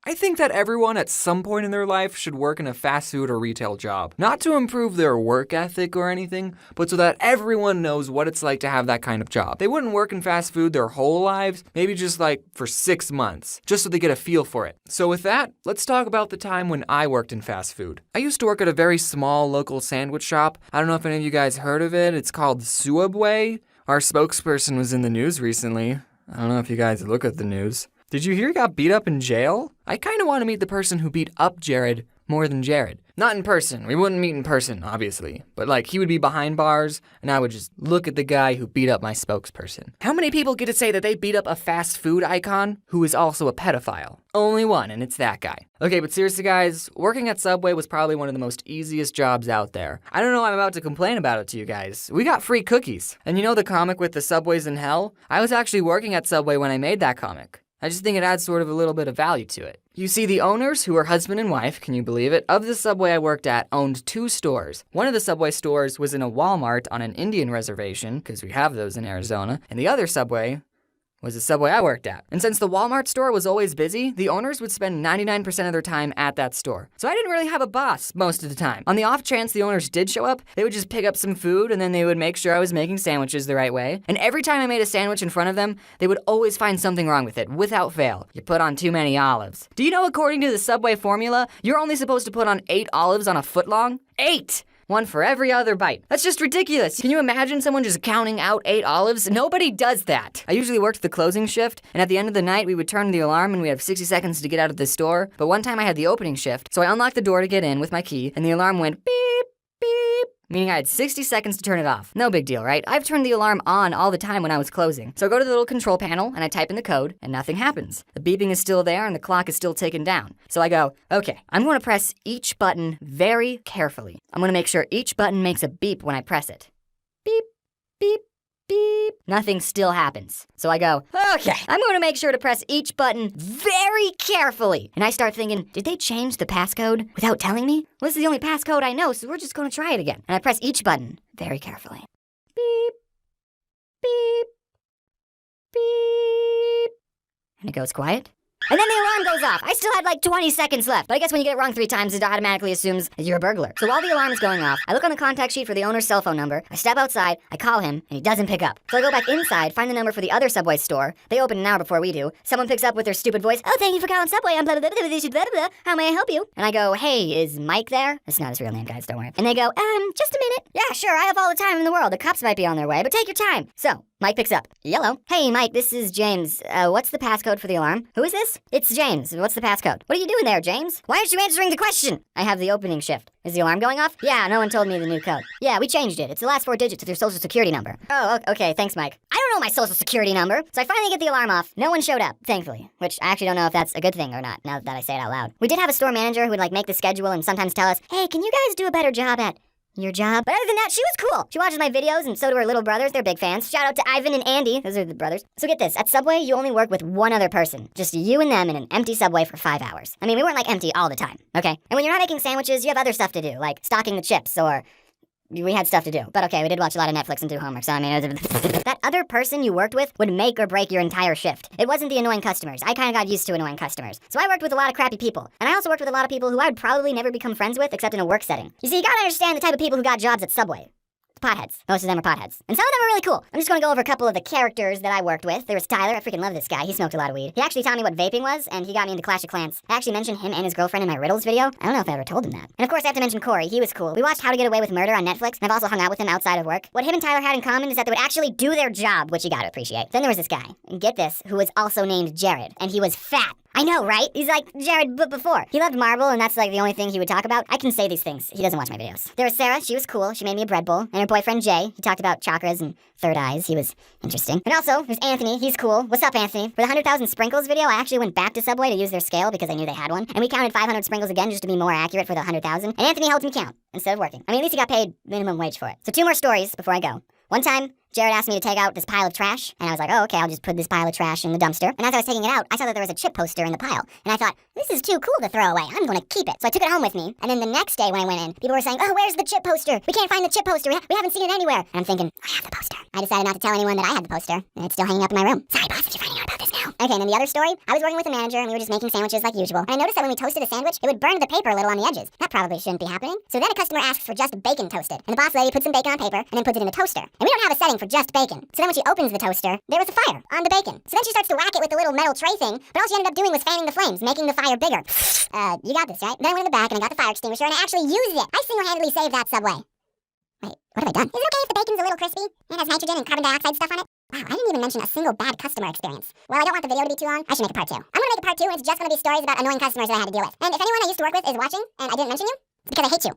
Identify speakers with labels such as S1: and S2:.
S1: I think that everyone at some point in their life should work in a fast food or retail job. Not to improve their work ethic or anything, but so that everyone knows what it's like to have that kind of job. They wouldn't work in fast food their whole lives, maybe just like for 6 months, just so they get a feel for it. So with that, let's talk about the time when I worked in fast food. I used to work at a very small local sandwich shop. I don't know if any of you guys heard of it. It's called sooubway. Our spokesperson was in the news recently. I don't know if you guys look at the news. Did you hear he got beat up in jail? I kind of want to meet the person who beat up Jared more than Jared. Not in person. We wouldn't meet in person, obviously. But like, he would be behind bars, and I would just look at the guy who beat up my spokesperson. How many people get to say that they beat up a fast food icon who is also a pedophile? Only one, and it's that guy. Okay, but seriously guys, working at Subway was probably one of the most easiest jobs out there. I don't know why I'm about to complain about it to you guys. We got free cookies. And you know the comic with the Subways in Hell? I was actually working at Subway when I made that comic. I just think it adds sort of a little bit of value to it. You see, the owners, who are husband and wife, can you believe it, of the Subway I worked at owned 2 stores. One of the Subway stores was in a Walmart on an Indian reservation, because we have those in Arizona, and the other Subway was the Subway I worked at. And since the Walmart store was always busy, the owners would spend 99% of their time at that store. So I didn't really have a boss most of the time. On the off chance the owners did show up, they would just pick up some food and then they would make sure I was making sandwiches the right way. And every time I made a sandwich in front of them, they would always find something wrong with it, without fail. You put on too many olives. Do you know according to the Subway formula, you're only supposed to put on 8 olives on a foot long? 8! One for every other bite. That's just ridiculous. Can you imagine someone just counting out 8 olives? Nobody does that. I usually worked the closing shift, and at the end of the night, we would turn the alarm and we have 60 seconds to get out of the store. But one time I had the opening shift, so I unlocked the door to get in with my key, and the alarm went beep, beep, meaning I had 60 seconds to turn it off. No big deal, right? I've turned the alarm on all the time when I was closing. So I go to the little control panel and I type in the code and nothing happens. The beeping is still there and the clock is still ticking down. So I go, okay, I'm going to press each button very carefully. I'm going to make sure each button makes a beep when I press it. Beep, beep, beep. Nothing still happens. So I go, okay, I'm going to make sure to press each button very carefully. And I start thinking, did they change the passcode without telling me? Well, this is the only passcode I know, so we're just going to try it again. And I press each button very carefully. Beep, beep, beep. And it goes quiet. And then the alarm goes off. I still had like 20 seconds left. But I guess when you get it wrong 3 times, it automatically assumes that you're a burglar. So while the alarm is going off, I look on the contact sheet for the owner's cell phone number. I step outside, I call him, and he doesn't pick up. So I go back inside, find the number for the other Subway store. They open an hour before we do. Someone picks up with their stupid voice. Oh, thank you for calling Subway. I'm blah, blah, blah, blah, blah, blah, blah. How may I help you? And I go, hey, is Mike there? That's not his real name, guys, don't worry. And they go, just a minute. Yeah, sure, I have all the time in the world. The cops might be on their way, but take your time. So Mike picks up. Yellow. Hey, Mike, this is James. What's the passcode for the alarm? Who is this? It's James. What's the passcode? What are you doing there, James? Why aren't you answering the question? I have the opening shift. Is the alarm going off? Yeah, no one told me the new code. Yeah, we changed it. It's the last 4 digits of your social security number. Oh, okay, thanks, Mike. I don't know my social security number. So I finally get the alarm off. No one showed up, thankfully. Which I actually don't know if that's a good thing or not, now that I say it out loud. We did have a store manager who would like make the schedule and sometimes tell us, hey, can you guys do a better job at your job? But other than that, she was cool. She watches my videos, and so do her little brothers. They're big fans. Shout out to Ivan and Andy. Those are the brothers. So get this. At Subway, you only work with one other person. Just you and them in an empty Subway for 5 hours. I mean, we weren't like empty all the time, okay? And when you're not making sandwiches, you have other stuff to do, like stocking the chips, or we had stuff to do. But okay, we did watch a lot of Netflix and do homework, so I mean, that other person you worked with would make or break your entire shift. It wasn't the annoying customers. I kind of got used to annoying customers. So I worked with a lot of crappy people. And I also worked with a lot of people who I would probably never become friends with except in a work setting. You see, you gotta understand the type of people who got jobs at Subway. Potheads. Most of them are potheads. And some of them are really cool. I'm just gonna go over a couple of the characters that I worked with. There was Tyler. I freaking love this guy. He smoked a lot of weed. He actually taught me what vaping was, and he got me into Clash of Clans. I actually mentioned him and his girlfriend in my riddles video. I don't know if I ever told him that. And of course, I have to mention Corey. He was cool. We watched How to Get Away with Murder on Netflix, and I've also hung out with him outside of work. What him and Tyler had in common is that they would actually do their job, which you gotta appreciate. Then there was this guy, and get this, who was also named Jared, and he was fat. I know, right? He's like Jared, but before. He loved marble, and that's like the only thing he would talk about. I can say these things. He doesn't watch my videos. There was Sarah. She was cool. She made me a bread bowl. And her boyfriend, Jay. He talked about chakras and third eyes. He was interesting. And also, there's Anthony. He's cool. What's up, Anthony? For the 100,000 sprinkles video, I actually went back to Subway to use their scale because I knew they had one. And we counted 500 sprinkles again just to be more accurate for the 100,000. And Anthony helped me count instead of working. I mean, at least he got paid minimum wage for it. So 2 more stories before I go. One time, Jared asked me to take out this pile of trash, and I was like, oh, okay, I'll just put this pile of trash in the dumpster. And as I was taking it out, I saw that there was a chip poster in the pile. And I thought, this is too cool to throw away. I'm going to keep it. So I took it home with me. And then the next day when I went in, people were saying, oh, where's the chip poster? We can't find the chip poster. We haven't seen it anywhere. And I'm thinking, I have the poster. I decided not to tell anyone that I had the poster, and it's still hanging up in my room. Sorry, boss, if you're finding out about this now.
S2: Okay, and then the other story, I was working with a manager and we were just making sandwiches like usual. And I noticed that when we toasted a sandwich, it would burn the paper a little on the edges. That probably shouldn't be happening. So then a customer asks for just bacon toasted. And the boss lady puts some bacon on paper and then puts it in the toaster. And we don't have a setting for just bacon. So then when she opens the toaster, there was a fire on the bacon. So then she starts to whack it with the little metal tray thing, but all she ended up doing was fanning the flames, making the fire bigger. You got this, right? Then I went in the back and I got the fire extinguisher and I actually used it. I single-handedly saved that Subway. Wait, what have I done? Is it okay if the bacon's a little crispy and has nitrogen and carbon dioxide stuff on it? Wow, I didn't even mention a single bad customer experience. Well, I don't want the video to be too long. I should make a part 2. I'm gonna make a part 2 and it's just gonna be stories about annoying customers that I had to deal with. And if anyone I used to work with is watching and I didn't mention you, it's because I hate you.